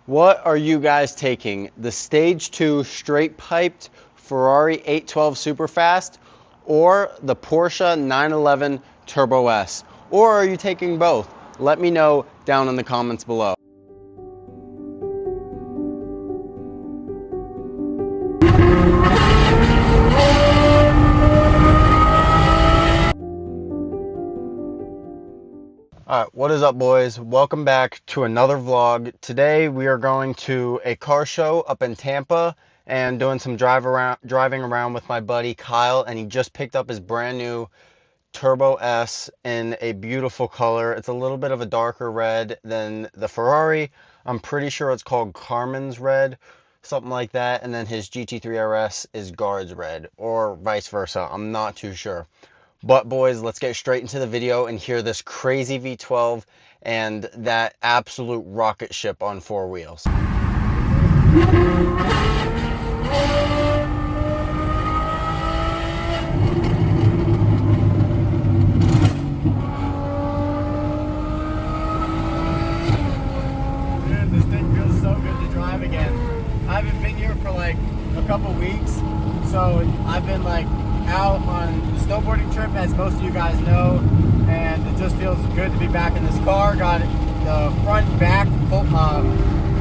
What are you guys taking? The Stage 2 straight piped Ferrari 812 Superfast or the Porsche 911 Turbo S? Or are you taking both? Let me know down in the comments below. Alright, what is up, boys? Welcome back to another vlog. Today we are going to a car show up in Tampa and doing some driving around with my buddy Kyle, and he just picked up his brand new Turbo S in a beautiful color. It's a little bit of a darker red than the Ferrari. I'm pretty sure it's called Carmen's red, something like that, and then his GT3 RS is Guard's red, or vice versa. I'm not too sure. But boys, let's get straight into the video and hear this crazy V12 and that absolute rocket ship on four wheels. Dude, this thing feels so good to drive again. I haven't been here for like a couple weeks, so I've been like out on the snowboarding trip, as most of you guys know, and it just feels good to be back in this car. Got the front and back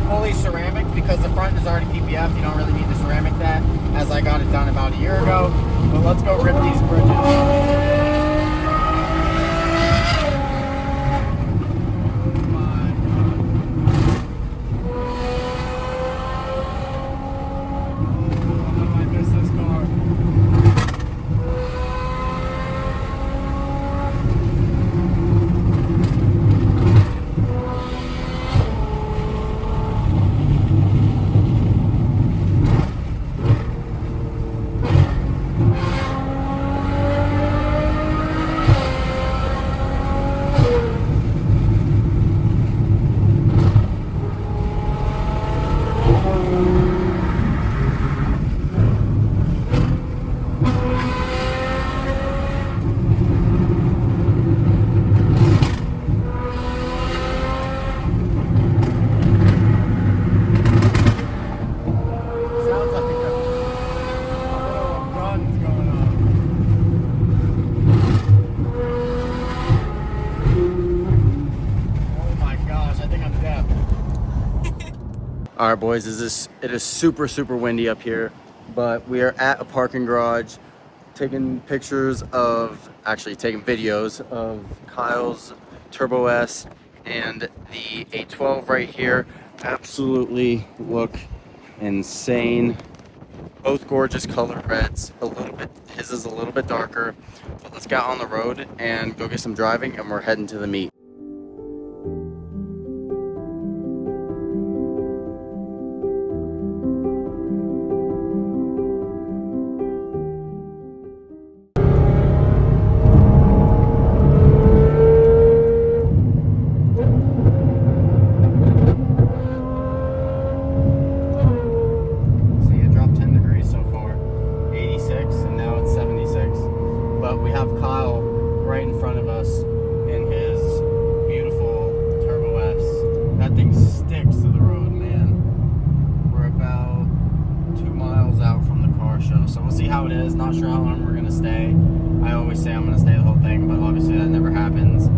fully ceramic because the front is already PPF. You don't really need to ceramic that, as I got it done about a year ago. But let's go rip these bridges. All right, boys, it is super windy up here, but we are at a parking garage taking videos of Kyle's Turbo S and the 812 right here. Absolutely look insane. Both gorgeous colored reds. His is a little bit darker, but let's get on the road and go get some driving, and we're heading to the meet. We have Kyle right in front of us in his beautiful Turbo S. That thing sticks to the road, man. We're about 2 miles out from the car show, so we'll see how it is. Not sure how long we're gonna stay. I always say I'm gonna stay the whole thing, but obviously that never happens.